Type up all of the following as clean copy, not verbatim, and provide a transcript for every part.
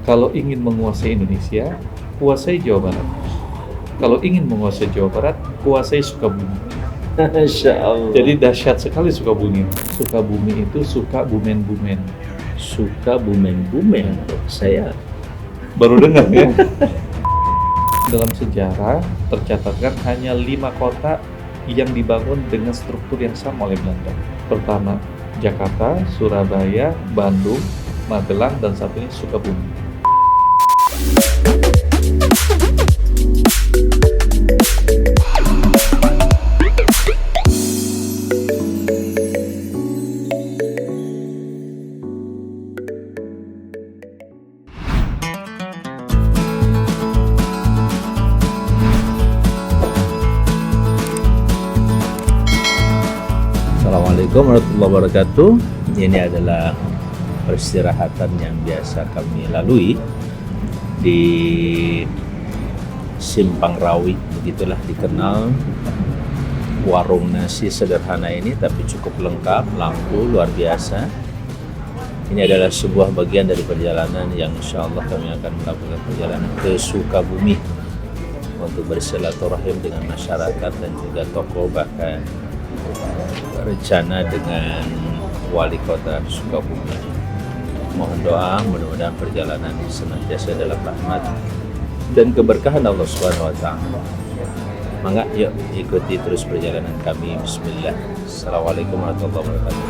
Kalau ingin menguasai Indonesia, kuasai Jawa Barat. Kalau ingin menguasai Jawa Barat, kuasai Sukabumi. Masya Allah. Jadi dahsyat sekali Sukabumi. Sukabumi itu suka bumen-bumen. Suka bumen-bumen. Saya Baru dengar ya? Dalam sejarah tercatatkan hanya 5 kota yang dibangun dengan struktur yang sama oleh Belanda. Pertama, Jakarta, Surabaya, Bandung, Magelang, dan satunya Sukabumi. Assalamualaikum warahmatullahi wabarakatuh. Ini adalah peristirahatan yang biasa kami lalui di Simpang Rawi. Begitulah dikenal warung nasi sederhana ini, tapi cukup lengkap, lampu luar biasa. Ini adalah sebuah bagian dari perjalanan yang insya Allah kami akan melakukan perjalanan ke Sukabumi untuk bersilaturahim dengan masyarakat dan juga tokoh, bahkan rencana dengan wali kota Sukabumi. Mohon doa, mudah-mudahan perjalanan ini senantiasa dalam rahmat dan keberkahan Allah Subhanahu wa taala. Mangga yuk ikuti terus perjalanan kami. Bismillah. Assalamualaikum warahmatullahi wabarakatuh.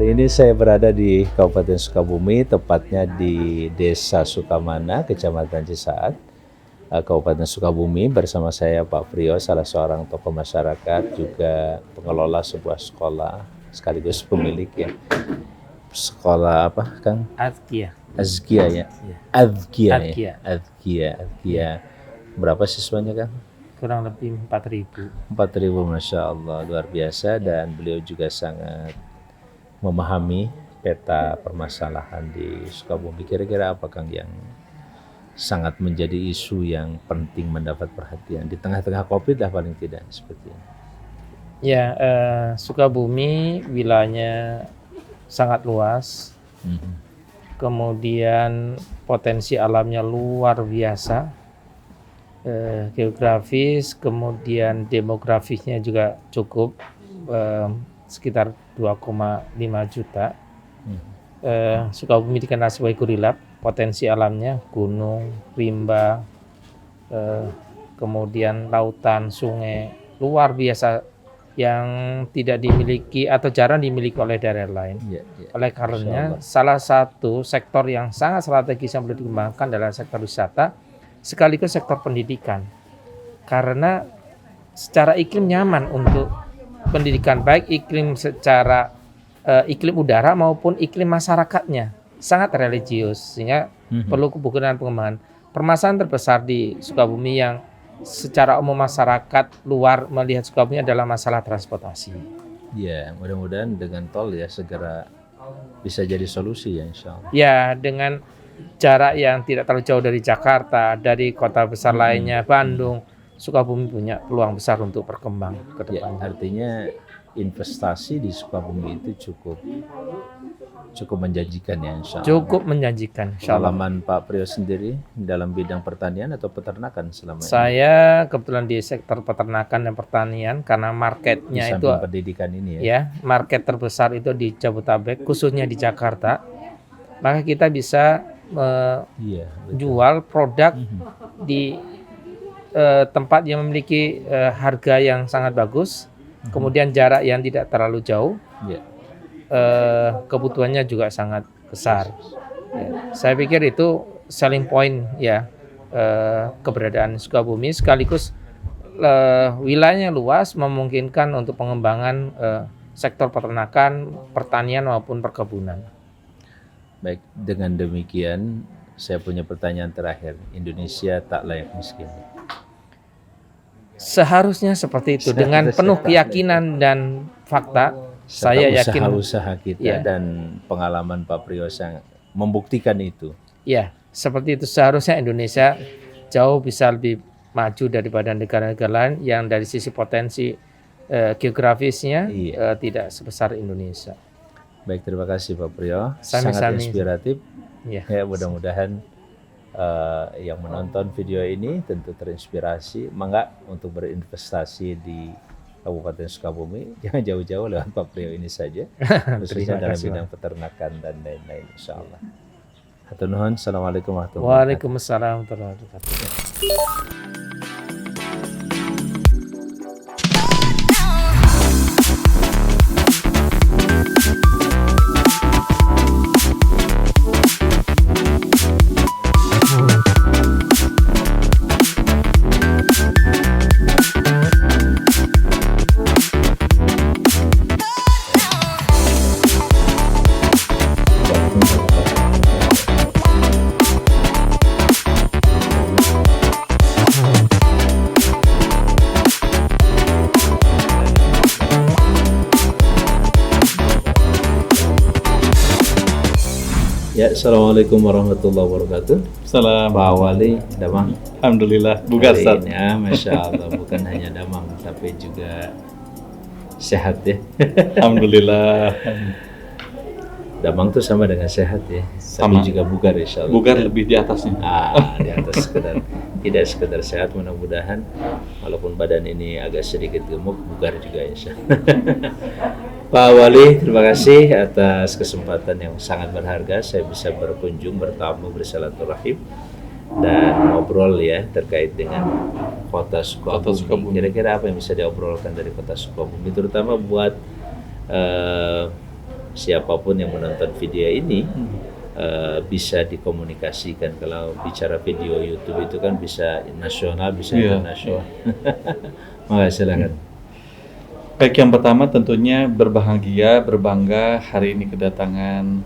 Hari ini saya berada di Kabupaten Sukabumi, tepatnya di Desa Sukamana, Kecamatan Cisaat, Kabupaten Sukabumi. Bersama saya Pak Prio, salah seorang tokoh masyarakat, juga pengelola sebuah sekolah, sekaligus pemilik ya. Sekolah apa, Kang? Azkia. Azkia ya? Azkia ya? Azkia. Berapa siswanya, Kang? Kurang lebih 4.000. 4.000, Masya Allah, luar biasa. Dan beliau juga sangat memahami peta permasalahan di Sukabumi. Kira-kira apa, Kang, yang sangat menjadi isu yang penting mendapat perhatian di tengah-tengah COVID lah paling tidak seperti ini? Ya, Sukabumi wilayahnya sangat luas. Kemudian potensi alamnya luar biasa. Geografis, kemudian demografisnya juga cukup, sekitar 2,5 juta. Sukabumi dikenal sebagai Gurilap, potensi alamnya gunung, rimba, kemudian lautan, sungai, luar biasa yang tidak dimiliki atau jarang dimiliki oleh daerah lain. Oleh karenanya salah satu sektor yang sangat strategis yang perlu dikembangkan adalah sektor wisata, sekaligus sektor pendidikan. Karena secara iklim nyaman untuk pendidikan, baik iklim secara iklim udara maupun iklim masyarakatnya sangat religius, sehingga perlu kebutuhan pengembangan. Permasalahan terbesar di Sukabumi yang secara umum masyarakat luar melihat Sukabumi adalah masalah transportasi. Ya, Mudah-mudahan dengan tol ya segera bisa jadi solusi ya, insya Allah. Ya, dengan jarak yang tidak terlalu jauh dari Jakarta, dari kota besar lainnya, Bandung, Sukabumi punya peluang besar untuk berkembang ke depan. Artinya investasi di Sukabumi itu cukup menjanjikan ya, insya Allah. Cukup menjanjikan, insya Allah. Pengalaman Pak Prio sendiri dalam bidang pertanian atau peternakan selama ini? Saya kebetulan di sektor peternakan dan pertanian, karena marketnya di itu pendidikan ini ya. Ya, market terbesar itu di Jabodetabek, khususnya di Jakarta. Maka kita bisa menjual produk di tempat yang memiliki harga yang sangat bagus, kemudian jarak yang tidak terlalu jauh, kebutuhannya juga sangat besar. Ya, saya pikir itu selling point ya, keberadaan Sukabumi, sekaligus wilayahnya luas memungkinkan untuk pengembangan sektor peternakan, pertanian maupun perkebunan. Baik, dengan demikian saya punya pertanyaan terakhir. Indonesia tak layak miskin. Seharusnya seperti itu. Dengan penuh keyakinan dan fakta, saya yakin usaha-usaha kita dan pengalaman Pak Priyosa membuktikan itu. Ya, seperti itu. Seharusnya Indonesia jauh bisa lebih maju daripada negara-negara lain yang dari sisi potensi geografisnya tidak sebesar Indonesia. Baik, terima kasih Pak Priyo. Sangat inspiratif. Ya, mudah-mudahan yang menonton video ini tentu terinspirasi. Mangga untuk berinvestasi di Kabupaten Sukabumi, jangan jauh-jauh lewat Pak Priyo ini saja, khususnya dalam bidang peternakan dan lain-lain, insya Allah. Hatur nuhun. Assalamualaikum warahmatullahi wabarakatuh. Waalaikumsalam warahmatullahi wabarakatuh. Ya, assalamualaikum warahmatullahi wabarakatuh. Salam. Pak Wali, damang. Alhamdulillah, bugar Ustaz. Ya, masya Allah, bukan hanya damang, tapi juga sehat ya. Alhamdulillah. Damang tuh sama dengan sehat ya, Sama. tapi juga bugar insya Allah. Bugar lebih di atasnya. Di atas tidak sekedar sehat, mudah-mudahan walaupun badan ini agak sedikit gemuk, bugar juga insya Allah. Pak Wali, terima kasih atas kesempatan yang sangat berharga. Saya bisa berkunjung, bertamu, bersilaturahim dan ngobrol ya terkait dengan kota Sukabumi. Kira-kira apa yang bisa diobrolkan dari kota Sukabumi, terutama buat siapapun yang menonton video ini bisa dikomunikasikan. Kalau bicara video YouTube itu kan bisa nasional, bisa internasional. Makasih, silakan. Baik, yang pertama tentunya berbahagia, berbangga hari ini kedatangan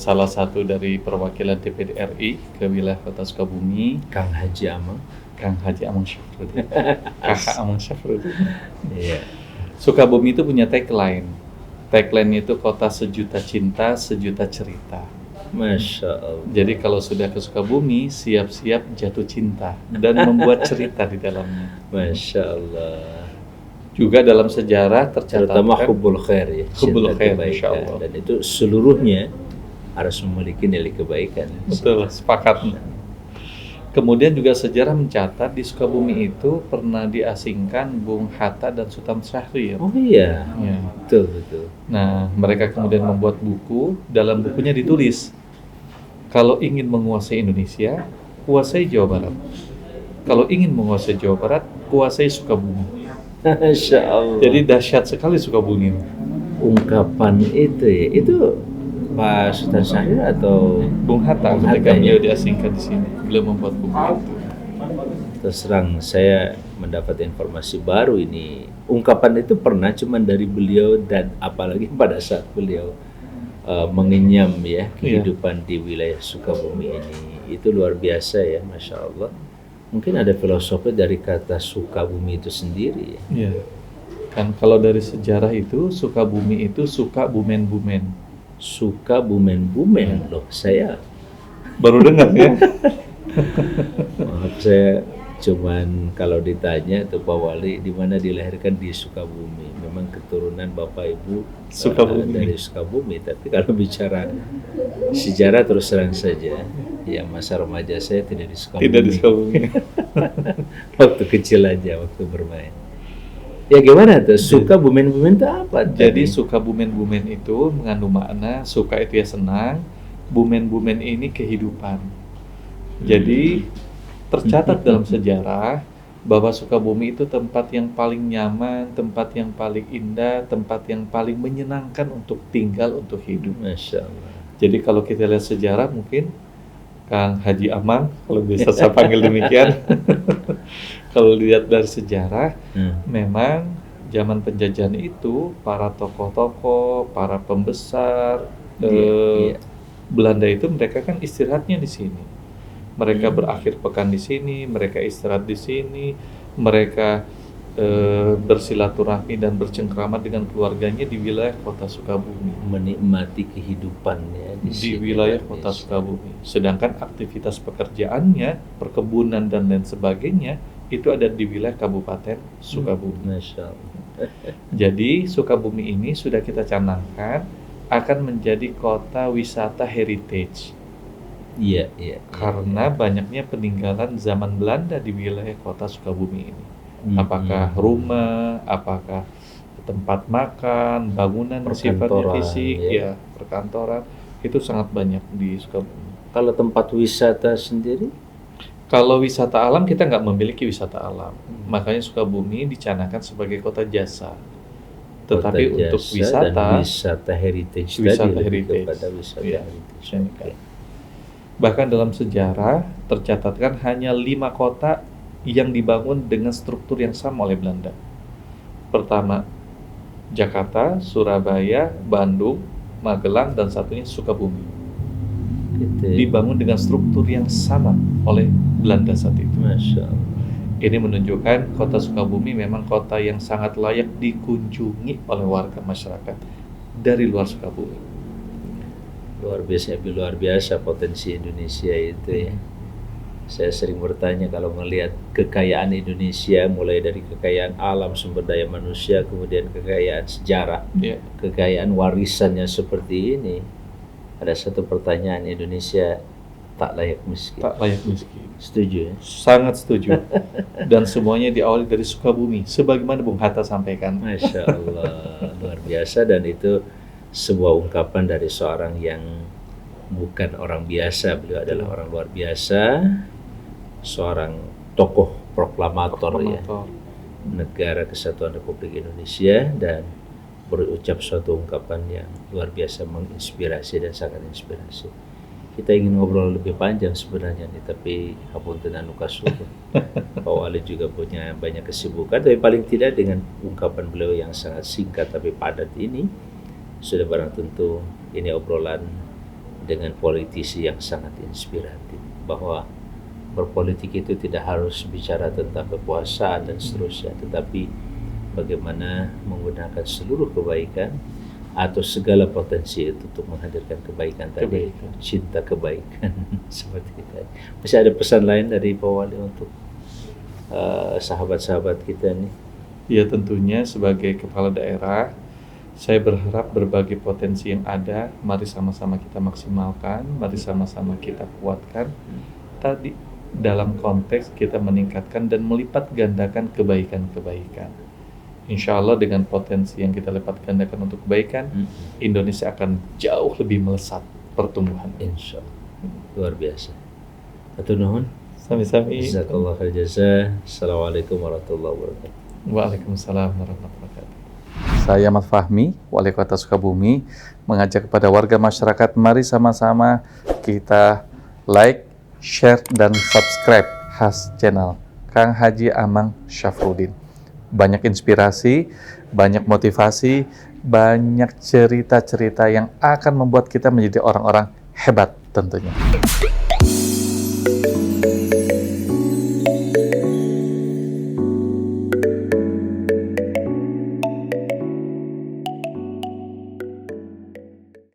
salah satu dari perwakilan DPD RI ke wilayah Kota Sukabumi, Kang Haji Amang. Kang Haji Amang Syafruddin. Kakak Amang Syafruddin. Iya. Sukabumi itu punya tagline. Tagline itu kota sejuta cinta, sejuta cerita. Masya Allah. Jadi kalau sudah ke Sukabumi, siap-siap jatuh cinta dan membuat cerita di dalamnya. Masya Allah. Juga dalam sejarah Terutama tercatat hubbul khair ya, Hubbul cinta khair, kebaikan. insya Allah. Dan itu seluruhnya harus memiliki nilai kebaikan. Betul, sepakat. Kemudian juga sejarah mencatat di Sukabumi itu pernah diasingkan Bung Hatta dan Sutan Syahrir. Oh iya, Ya. betul. Nah, mereka kemudian membuat buku. Dalam bukunya ditulis, kalau ingin menguasai Indonesia, kuasai Jawa Barat. Kalau ingin menguasai Jawa Barat, kuasai Sukabumi. Masya Allah. Jadi dahsyat sekali Sukabumi. Ungkapan itu ya, itu Pak Sultan Syahrir atau Bung Hatta Bung ketika Hatta, beliau ya? diasingkan di sini, beliau membuat buku itu. Terus terang saya mendapat informasi baru ini. Ungkapan itu pernah cuman dari beliau, dan apalagi pada saat beliau mengenyam ya kehidupan di wilayah Sukabumi ini. Itu luar biasa ya, Masya Allah. Mungkin ada filosofi dari kata Sukabumi itu sendiri ya. Iya. Kan kalau dari sejarah itu Sukabumi itu suka bumen-bumen. Suka bumen-bumen loh, saya Baru dengar ya. maaf, saya cuman kalau ditanya tuh Pak Wali di mana dilahirkan, di Sukabumi. Memang keturunan Bapak Ibu Sukabumi. dari Sukabumi, tapi kalau bicara sejarah terus terang saja, ya masa remaja saya tidak di Sukabumi. Tidak di Sukabumi. Waktu kecil aja, waktu bermain. Ya gimana tuh, suka bumen-bumen itu apa? Jadi suka bumen-bumen itu mengandung makna, suka itu ya senang, Bumen-bumen ini kehidupan. Jadi tercatat dalam sejarah bahwa Sukabumi itu tempat yang paling nyaman, tempat yang paling indah, tempat yang paling menyenangkan untuk tinggal, untuk hidup. Masya Allah. Jadi kalau kita lihat sejarah mungkin Kang Haji Amang, kalau bisa saya panggil demikian, kalau lihat dari sejarah, memang zaman penjajahan itu para tokoh-tokoh, para pembesar Belanda itu mereka kan istirahatnya di sini. Mereka berakhir pekan di sini, mereka istirahat di sini, mereka bersilaturahmi dan bercengkrama dengan keluarganya di wilayah kota Sukabumi. Menikmati kehidupannya di wilayah kota Sukabumi. Sedangkan aktivitas pekerjaannya, perkebunan dan lain sebagainya, itu ada di wilayah Kabupaten Sukabumi. Masya Allah. Jadi Sukabumi ini sudah kita canangkan akan menjadi kota wisata heritage. Iya. Karena banyaknya peninggalan zaman Belanda di wilayah kota Sukabumi ini. Apakah rumah, apakah tempat makan, bangunan sifatnya fisik, ya perkantoran, itu sangat banyak di Sukabumi. Kalau tempat wisata sendiri? Kalau wisata alam kita nggak memiliki wisata alam, makanya Sukabumi dicanangkan sebagai kota jasa. Tetapi kota untuk jasa dan wisata heritage heritage. Bahkan dalam sejarah tercatatkan hanya 5 kota yang dibangun dengan struktur yang sama oleh Belanda. Pertama, Jakarta, Surabaya, Bandung, Magelang, dan satunya Sukabumi. Dibangun dengan struktur yang sama oleh Belanda saat itu. Masya Allah. Ini menunjukkan kota Sukabumi memang kota yang sangat layak dikunjungi oleh warga masyarakat dari luar Sukabumi. Luar biasa potensi Indonesia itu ya. Saya sering bertanya kalau melihat kekayaan Indonesia, mulai dari kekayaan alam, sumber daya manusia, kemudian kekayaan sejarah, kekayaan warisannya seperti ini, ada satu pertanyaan, Indonesia tak layak miskin. Tak layak miskin. Setuju ya? Sangat setuju. Dan semuanya diawali dari Sukabumi, sebagaimana Bung Hatta sampaikan. Masya Allah, luar biasa, dan itu sebuah ungkapan dari seorang yang bukan orang biasa. Beliau adalah orang luar biasa, seorang tokoh proklamator. Ya, Negara Kesatuan Republik Indonesia, dan berucap suatu ungkapan yang luar biasa menginspirasi dan sangat inspirasi. Kita ingin ngobrol lebih panjang sebenarnya nih, tapi hapunten anu kasuhun. Pak Wali juga punya banyak kesibukan, tapi paling tidak dengan ungkapan beliau yang sangat singkat tapi padat ini, sudah barang tentu ini obrolan dengan politisi yang sangat inspiratif, bahwa berpolitik itu tidak harus bicara tentang kekuasaan dan seterusnya, tetapi bagaimana menggunakan seluruh kebaikan atau segala potensi itu untuk menghadirkan kebaikan tadi, cinta kebaikan. Seperti itu. Masih ada pesan lain dari Pak Wali untuk sahabat-sahabat kita nih? Ya, tentunya sebagai kepala daerah, saya berharap berbagai potensi yang ada, mari sama-sama kita maksimalkan, mari sama-sama kita kuatkan. Tadi dalam konteks kita meningkatkan dan melipat gandakan kebaikan-kebaikan. Insya Allah dengan potensi yang kita lipat gandakan untuk kebaikan, Indonesia akan jauh lebih melesat pertumbuhan. Insya Allah. Luar biasa. Atur nuhun. Sami-sami. Jazakallah khair jazaa. Assalamualaikum warahmatullahi wabarakatuh. Waalaikumsalam warahmatullahi wabarakatuh. Saya Ahmad Fahmi, Wali Kota Sukabumi, mengajak kepada warga masyarakat, mari sama-sama kita like, share, dan subscribe khas channel Kang Haji Amang Syafruddin. Banyak inspirasi, banyak motivasi, banyak cerita-cerita yang akan membuat kita menjadi orang-orang hebat tentunya.